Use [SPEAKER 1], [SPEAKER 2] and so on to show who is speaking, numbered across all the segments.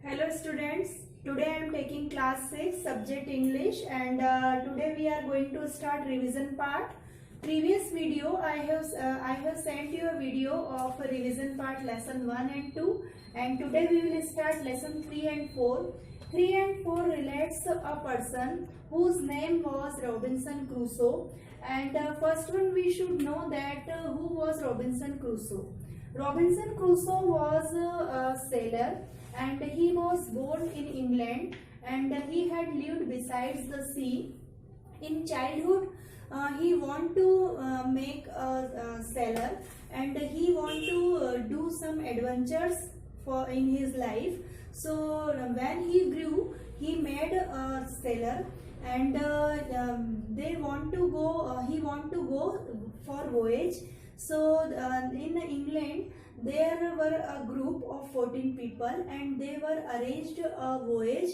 [SPEAKER 1] Hello students, today I am taking class 6 subject English and today we are going to start revision part. Previous video I have sent you a video of revision part lesson 1 and 2 and today we will start lesson 3 and 4. 3 and 4 relates a person whose name was Robinson Crusoe and first one we should know that who was Robinson Crusoe. Robinson Crusoe was a sailor and he was born in England and he had lived besides the sea. In childhood, he want to make a sailor and he want to do some adventures for in his life. So when he grew, he made a sailor and they want to go. He want to go for voyage. So in England there were a group of 14 people and they were arranged a voyage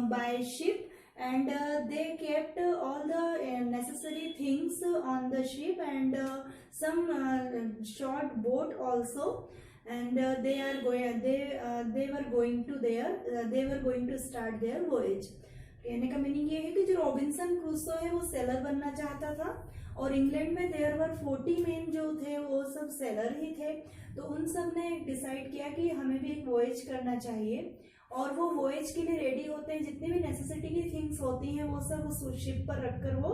[SPEAKER 1] by ship and they kept all the necessary things on the ship and some short boat also, and they were going to start their voyage. कहने का meaning ये है कि जो Robinson Crusoe है वो seller बनना चाहता था और इंग्लैंड में देयर वर 40 मेन जो थे वो सब सेलर ही थे, तो उन सब ने डिसाइड किया कि हमें भी एक वॉयज करना चाहिए और वो वॉयज के लिए रेडी होते हैं। जितनी भी नेसेसिटी की थिंग्स होती हैं वो सब उस शिप पर रखकर वो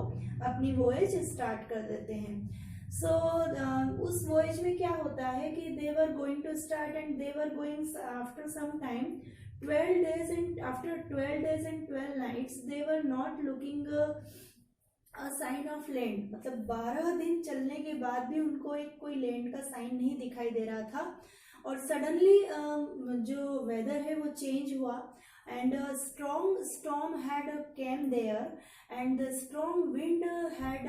[SPEAKER 1] अपनी वॉयज स्टार्ट कर देते हैं। सो उस वॉयज में क्या होता है कि they were going to start and they were going after some time 12 days and after 12 days and 12 nights they were not looking a sign of land। मतलब 12 दिन चलने के बाद भी उनको एक कोई लैंड का साइन नहीं दिखाई दे रहा था और सडनली जो वेदर है वो चेंज हुआ and a strong storm had came there and the strong wind had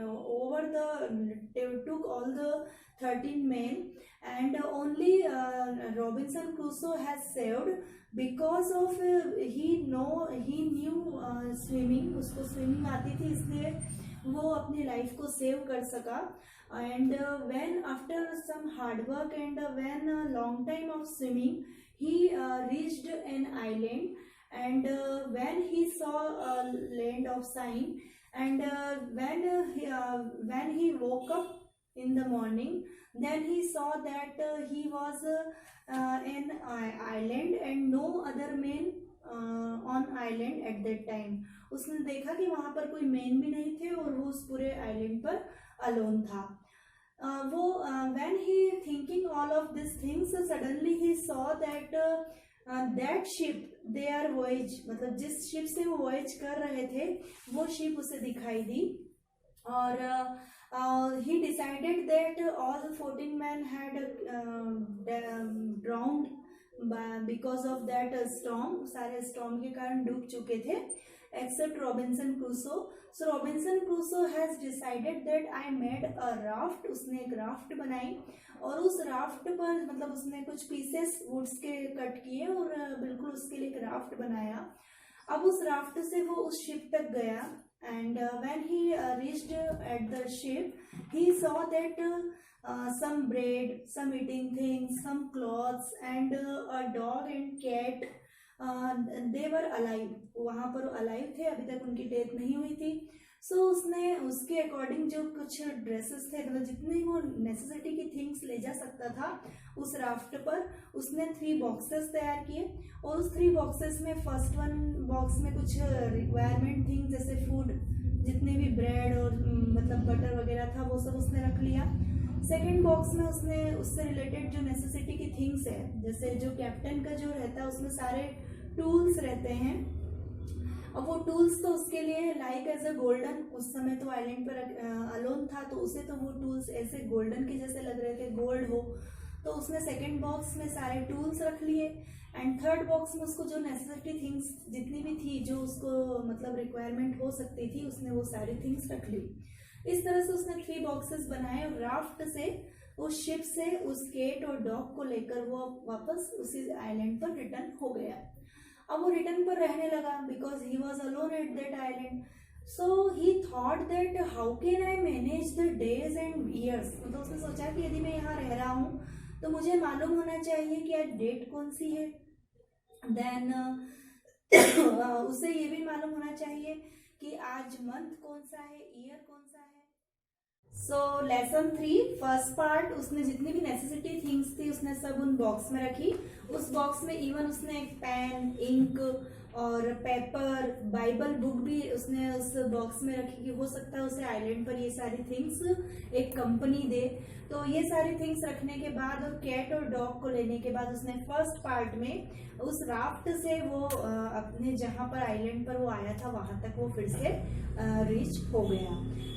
[SPEAKER 1] over the took all the 13 men and only Robinson Crusoe has saved because of he knew swimming, उसको swimming आती थी इसलिए वो अपनी life को save कर सका। and when after some hard work and when a long time of swimming he reached an island and when he saw a land of sign and when he woke up in the morning then he saw that he was an island and no other man on island at that time। उसने देखा कि वहां पर कोई man भी नहीं थे और वो उस पूरे आइलैंड पर अलोन था। वो when he thinking all of these things suddenly he saw that that ship their voyage, मतलब जिस शिप से वो voyage कर रहे थे वो शिप उसे दिखाई दी और he decided that all the 14 men had drowned because of that storm, सारे storm के कारण डूब चुके थे except Robinson Crusoe। So Robinson Crusoe has decided that I made a raft। उसने एक राफ्ट बनाई और उस राफ्ट पर मतलब उसने कुछ पीसेस वुड्स के कट किए और बिल्कुल उसके लिए एक राफ्ट बनाया। अब उस राफ्ट से वो उस शिप तक गया and when he reached at the ship he saw that some bread, some eating things, some clothes and a dog and cat they were alive। वहां पर अलाइव थे, अभी तक उनकी डेथ नहीं हुई थी। सो उसने उसके अकॉर्डिंग जो कुछ ड्रेसेस थे मतलब जितने वो नेसेसिटी की थिंग्स ले जा सकता था उस राफ्ट पर उसने 3 बॉक्सेस तैयार किए और उस 3 बॉक्सेस में फर्स्ट वन बॉक्स में कुछ रिक्वायरमेंट थिंग्स जैसे फूड, जितने भी ब्रेड और मतलब बटर वगैरह था वो सब उसने रख लिया। सेकेंड बॉक्स में उसने उससे रिलेटेड जो नेसेसिटी की थिंग्स है जैसे जो कैप्टन का जो रहता है उसमें सारे टूल्स रहते हैं और वो टूल्स तो उसके लिए लाइक एज ए गोल्डन, उस समय तो आइलैंड पर अलोन था तो उसे तो वो टूल्स ऐसे गोल्डन के जैसे लग रहे थे, गोल्ड हो, तो उसने सेकेंड बॉक्स में सारे टूल्स रख लिए एंड थर्ड बॉक्स में उसको जो नेसेसिटी थिंग्स जितनी भी थी जो उसको मतलब रिक्वायरमेंट हो सकती थी उसने वो सारी थिंग्स रख ली। इस तरह से उसने 3 बॉक्सेस बनाए और राफ्ट से उस शिप से उस केट और डॉग को लेकर वो वापस उसी आइलैंड पर रिटर्न हो गया। अब वो रिटर्न पर रहने लगा because he was alone at that island. So he thought that how can I manage the days and years. मतलब उसने सोचा कि यदि मैं यहाँ रह रहा हूँ तो मुझे मालूम होना चाहिए कि आज डेट कौन सी है, देन उसे ये भी मालूम होना चाहिए कि आज मंथ कौन सा है, ईयर कौन सा है। सो लेसन 3 फर्स्ट पार्ट, उसने जितनी भी नेसेसिटी थिंग्स थी उसने सब उन बॉक्स में रखी। उस बॉक्स में इवन उसने एक पेन, इंक और पेपर, बाइबल बुक भी उसने उस बॉक्स में रखी कि हो सकता है उसे आइलैंड पर ये सारी थिंग्स एक कंपनी दे। तो ये सारी थिंग्स रखने के बाद और कैट और डॉग को लेने के बाद उसने फर्स्ट पार्ट में उस राफ्ट से वो अपने जहां पर आइलैंड पर वो आया था वहां तक वो फिर से रीच हो गया।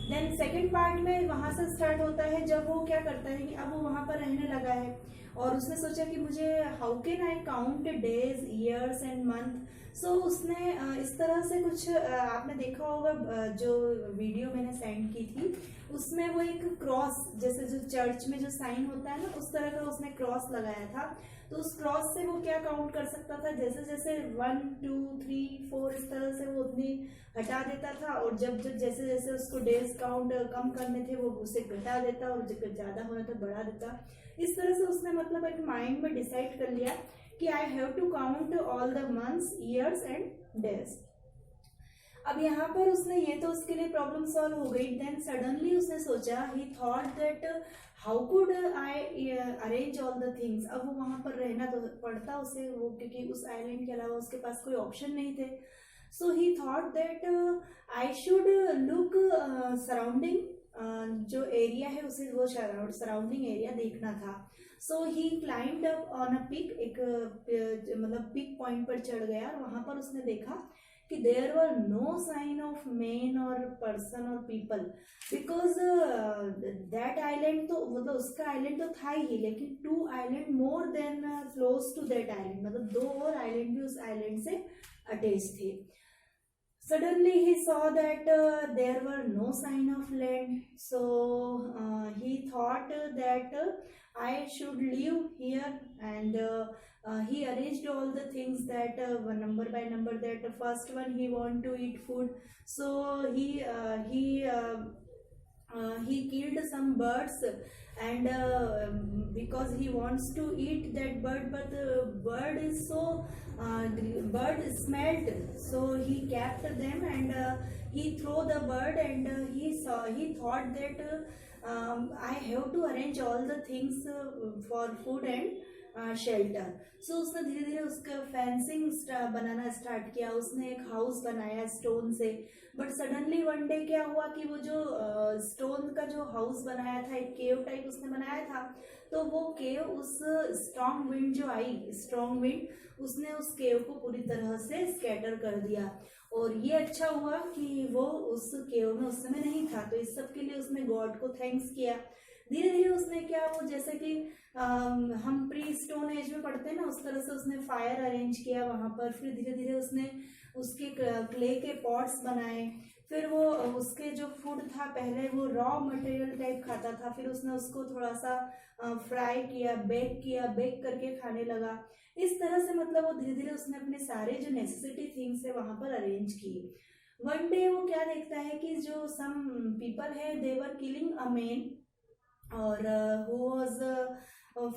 [SPEAKER 1] देन सेकेंड पार्ट में वहां से स्टार्ट होता है जब वो क्या करता है कि अब वो वहां पर रहने लगा है और उसने सोचा कि मुझे how can I count days, years and month. So उसने इस तरह से कुछ आपने देखा होगा जो वीडियो मैंने सेंड की थी उसमें वो एक क्रॉस, जैसे जो चर्च में जो साइन होता है ना उस तरह का उसने क्रॉस लगाया था। तो उस क्रॉस से वो क्या काउंट कर सकता था, जैसे जैसे 1 2 3 4 इस तरह से वो उतनी हटा देता था और जब जब जैसे जैसे उसको डेज काउंट कम करने थे वो उसे घटा देता और जब ज्यादा होना था बढ़ा देता। इस तरह से उसने मतलब एक माइंड में डिसाइड कर लिया कि I have to count all the months, years and days. अब यहाँ पर उसने ये तो उसके लिए प्रॉब्लम सॉल्व हो गई। देन सडनली उसने सोचा, ही thought that how could I arrange all the things. अब वो वहां पर रहना तो पड़ता उसे, वो क्योंकि उस आइलैंड के अलावा उसके पास कोई ऑप्शन नहीं थे। So he thought that I should look surrounding, जो एरिया है उसे वो सराउंडिंग एरिया देखना था। So he climbed up on a peak, एक मतलब पिक पॉइंट पर चढ़ गया और वहां पर उसने देखा कि there were no sign of man और पर्सन और पीपल, बिकॉज दैट आइलैंड तो मतलब उसका आइलैंड तो था ही, लेकिन 2 island more than close to that island, मतलब 2 और आइलैंड भी उस आइलैंड से अटैच थे। Suddenly he saw that there were no sign of land, so he thought that I should live here, and he arranged all the things that number by number, that first one he want to eat food, so he killed some birds, and because he wants to eat that bird, but the bird is so bird smelled, so he kept them, and he throw the bird, and he thought that I have to arrange all the things for food and shelter. So उसने धीरे धीरे उसका fencing बनाना start किया, उसने एक house बनाया stone से। But suddenly one day क्या हुआ कि वो जो स्टोन का जो हाउस बनाया था, एक केव टाइप उसने बनाया था, तो वो केव उस स्ट्रॉन्ग विंड जो आई, स्ट्रॉन्ग विंड उसने उस केव को पूरी तरह से स्कैटर कर दिया। और ये अच्छा हुआ कि वो उस केव में उस समय नहीं था, तो इस सब के लिए उसने गॉड को थैंक्स किया। धीरे धीरे उसने क्या, वो जैसे कि हम प्री स्टोन एज में पढ़ते हैं ना, उस तरह से उसने फायर अरेंज किया वहां पर। फिर धीरे धीरे उसने उसके क्ले के पॉट्स बनाए। फिर वो उसके जो फूड था, पहले वो रॉ मटेरियल टाइप खाता था, फिर उसने उसको थोड़ा सा फ्राई किया, बेक करके खाने लगा। इस तरह से मतलब वो धीरे धीरे उसने अपने सारे जो नेसेसिटी थिंग्स है वहां पर अरेंज किए। वन डे वो क्या देखता है कि जो सम पीपल है, दे वर किलिंग अ मैन, और हु वाज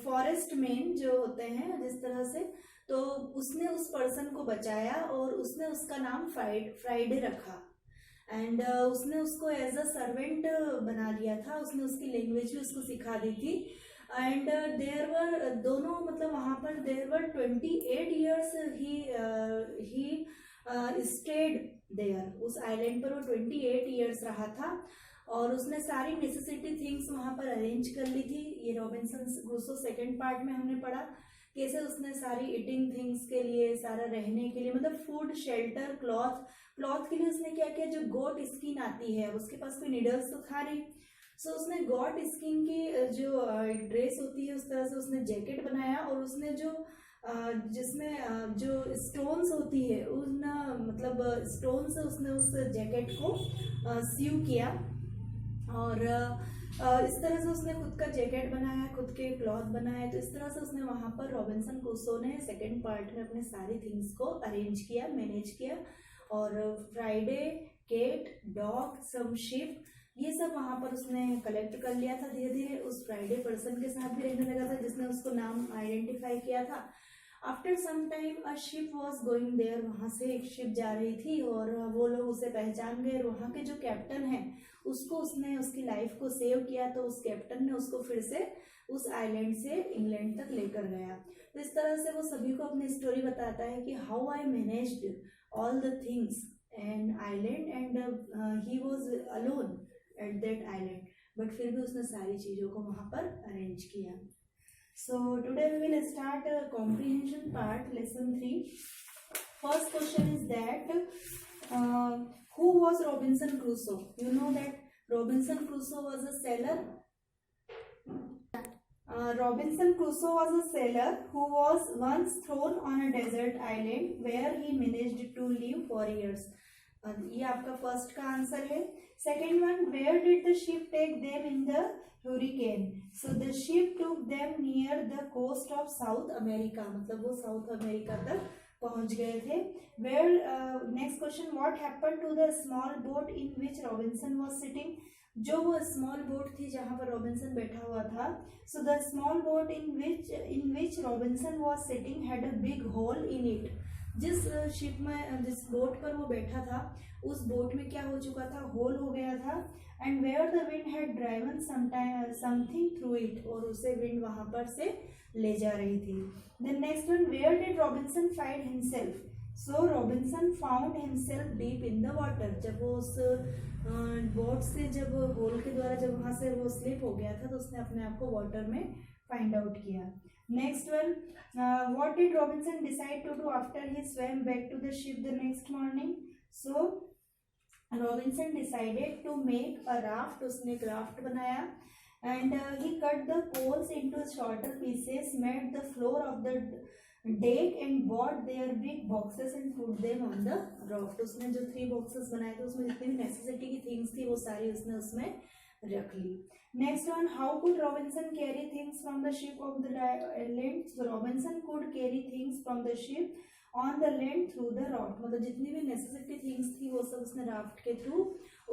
[SPEAKER 1] फॉरेस्ट मैन जो होते हैं जिस तरह से, तो उसने उस पर्सन को बचाया और उसने उसका नाम फ्राइडे रखा। एंड उसने उसको एज अ सर्वेंट बना लिया था, उसने उसकी लैंग्वेज भी उसको सिखा दी थी। एंड देयर वर दोनों मतलब वहां पर देयर वर 28 ईयर्स ही स्टेड देयर, उस आइलैंड पर वो 28 ईयर्स रहा था। और उसने सारी नेसेसिटी थिंग्स वहां पर अरेंज कर ली थी। ये रॉबिन्सन क्रूसो सेकंड पार्ट में हमने पढ़ा कैसे उसने सारी ईटिंग थिंग्स के लिए, सारा रहने के लिए, मतलब फूड, शेल्टर, क्लॉथ के लिए उसने क्या किया, जो गोट स्किन आती है, उसके पास कोई नीडल्स तो था नहीं, सो उसने गोट स्किन की जो ड्रेस होती है उस तरह से उसने जैकेट बनाया। और उसने जो जिसमें जो स्टोन्स होती है उन मतलब स्टोन से उसने उस जैकेट को सीव किया। और इस तरह से उसने खुद का जैकेट बनाया, खुद के क्लॉथ बनाए। तो इस तरह से उसने वहां पर रॉबिन्सन क्रूसो ने सेकंड पार्ट में अपने सारी थिंग्स को अरेंज किया, मैनेज किया। और फ्राइडे, केट, डॉग, सम शिप, ये सब वहां पर उसने कलेक्ट कर लिया था। धीरे धीरे उस फ्राइडे पर्सन के साथ भी रहने लगा था जिसने उसको नाम आइडेंटिफाई किया था। After some time a ship was going there, वहां से एक शिप जा रही थी और वो लोग उसे पहचान गए। वहां के जो कैप्टन है उसको, उसने उसकी लाइफ को सेव किया, तो उस कैप्टन ने उसको फिर से उस आइलैंड से इंग्लैंड तक लेकर गया। तो इस तरह से वो सभी को अपनी स्टोरी बताता है कि how I managed all the things an island and he was alone at that island, but फिर भी उसने सारी चीज़ों को वहाँ पर अरेंज किया। So today we will start comprehension part, lesson 3. First question is that who was Robinson Crusoe? You know that Robinson Crusoe was a sailor. Robinson Crusoe was a sailor who was once thrown on a desert island where he managed to live for years. ये आपका first का answer है। Second one, where did the ship take them in the hurricane? So the ship took them near the coast of South America, मतलब वो south America तक पहुंच गए थे। Where next question, what happened to the small boat in which Robinson was sitting? जो वो small boat थी जहां पर रॉबिन्सन बैठा हुआ था। So the small boat in which Robinson was sitting had a big hole in it. जिस ship में, जिस बोट पर वो बैठा था, उस बोट में क्या हो चुका था, होल हो गया था। And where the wind had driven something through it, और उसे विंड वहां पर से ले जा रही थी। Then next one, where did Robinson find himself? So Robinson found himself deep in the water. जब वो उस बोट से, जब होल के द्वारा जब वहां से वो स्लिप हो गया था, तो उसने अपने आप को वाटर में फाइंड आउट किया। Next one, what did Robinson decide to do after he swam back to the ship the next morning? So Robinson decided to make a raft. उसने एक राफ्ट बनाया and he cut the poles into shorter pieces, made the floor of the deck and bought their big boxes and put them on the raft. उसने जो 3 boxes बनाए थे उसमें जितनी भी नेसेसिटी की थिंग्स थी वो सारी उसने उसमें रख ली। Next one, how could Robinson carry things from the ship of the land? So Robinson could carry things from the ship on the land through the raft, मतलब जितनी भी नेसेसिटी थिंग्स थी वो सब उसने राफ्ट के थ्रू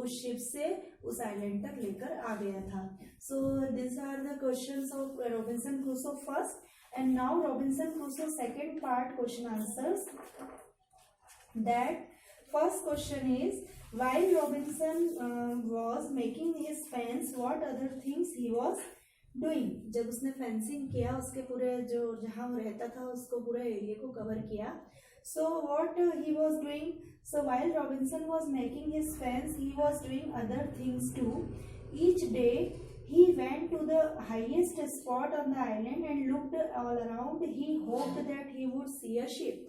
[SPEAKER 1] उस ship से उस आइलैंड तक लेकर आ गया था। So this are the questions of Robinson Crusoe first, and now Robinson Crusoe second part question answers. That first question is, while Robinson was making his fence, what other things he was doing? जब उसने fencing किया, उसके पूरे जो जहाँ वो रहता था उसको पूरे एरिया को कवर किया। So what he was doing? So while Robinson was making his fence, he was doing other things too. Each day he went to the highest spot on the island and looked all around. He hoped that he would see a ship.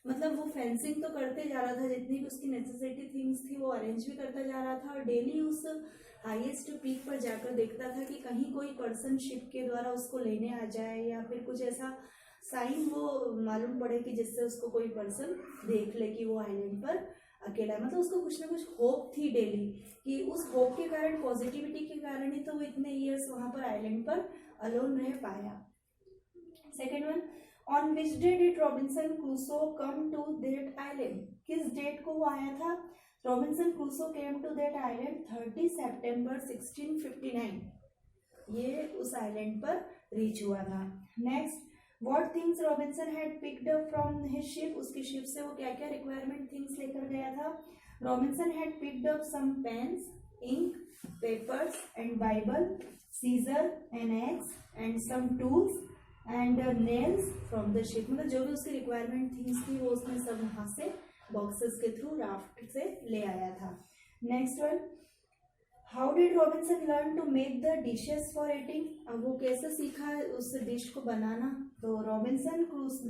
[SPEAKER 1] मतलब वो fencing तो करते जा रहा था, जितनी भी उसकी नेसेसिटी थिंग्स थी वो अरेंज भी करता जा रहा था, और डेली उस हाईएस्ट पीक पर जाकर देखता था कि कहीं कोई पर्सन शिप के द्वारा उसको लेने आ जाए, या फिर कुछ ऐसा साइन वो मालूम पड़े कि जिससे उसको कोई पर्सन देख ले कि वो आइलैंड पर अकेला है। मतलब उसको कुछ ना कुछ होप थी डेली, कि उस होप के कारण, पॉजिटिविटी के कारण ही तो वो इतने ईयर्स वहां पर आइलैंड पर अलोन रह पाया। Second one, On which day did Robinson Crusoe come to that island? किस डेट को वो आया था? Robinson Crusoe came to that island 30 September 1659. ये उस आइलैंड पर रीच हुआ था। Next, what things Robinson had picked up from his ship? उसकी शिप से वो क्या क्या रिक्वायरमेंट थिंग्स लेकर गया था? Robinson had picked up some pens, ink, papers and Bible, scissor, an axe and some tools and nails from the ship. मतलब जो भी उसकी रिक्वायरमेंट थिंग्स थी वो उसने सब वहां से बॉक्सेस के थ्रू राफ्ट से ले आया था। Next one, how did Robinson learn to make the dishes for eating? अब वो कैसे सीखा उस डिश को बनाना? तो Robinson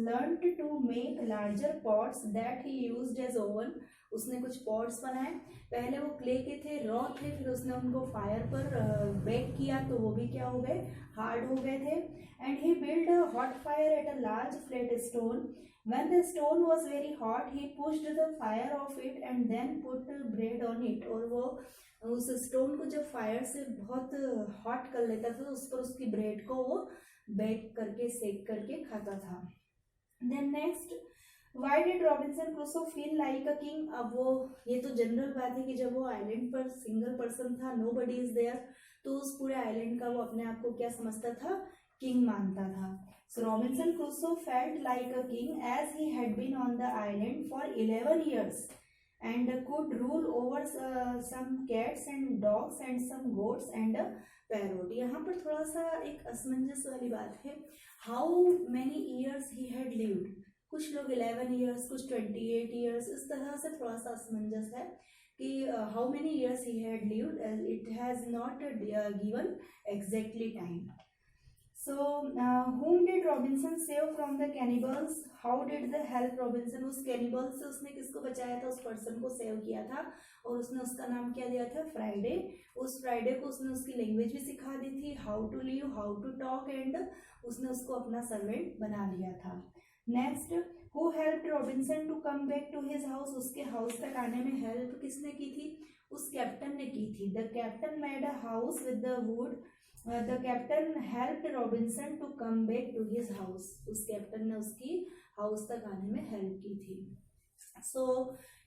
[SPEAKER 1] learn to make larger pots that he used as oven. उसने कुछ पॉट्स बनाए, पहले वो क्ले के थे, रॉ थे, फिर उसने उनको फायर पर बेक किया तो वो भी क्या हो गए, हार्ड हो गए थे। And he build a hot fire at a large flat stone. When the stone was very hot he pushed the fire off it and then put bread on it. और वो उस स्टोन को जब fire से बहुत hot कर लेता था तो उस पर उसकी ब्रेड को वो बेक करके, सेक करके खाता था। Then next, why did Robinson Crusoe feel like a king? अब वो, ये तो जनरल बात है कि जब वो आइलैंड पर सिंगल पर्सन था, नो बडी इज देयर, तो उस पूरे आइलैंड का वो अपने आप को क्या समझता था, किंग मानता था। So Robinson Crusoe felt like a king as he had been on the island for 11 years and could rule over some cats and dogs and some goats and a parrot. यहाँ पर थोड़ा सा एक असमंजस वाली बात है. How many years he had lived? कुछ लोग 11 years, कुछ 28 years, इस तरह से थोड़ा सा असमंजस है कि how many years he had lived. It has not given exactly time. So whom did Robinson save from the cannibals? How did they help Robinson? उस cannibal से उसने किसको बचाया था? उस person को save किया था और उसने उसका नाम क्या दिया था? फ्राइडे. उस फ्राइडे को उसने उसकी लैंग्वेज भी सिखा दी थी, how to live, how to talk, and उसने उसको अपना सर्वेंट बना लिया था. Next, who helped Robinson to come back to his house? उसके हाउस तक आने में हेल्प किसने की थी? उस कैप्टन ने की थी. The captain made a house with the wood. The captain helped Robinson to come back to his house. उस कैप्टन ने उसकी हाउस तक आने में हेल्प की थी. So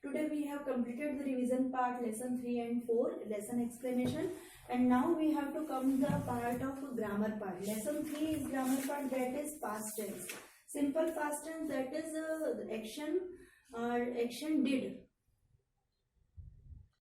[SPEAKER 1] today we have completed the revision part, lesson 3 and 4, lesson explanation, and now we have to come the part of grammar part. Lesson 3 is grammar part, that is past tense. Simple past tense, that is action did.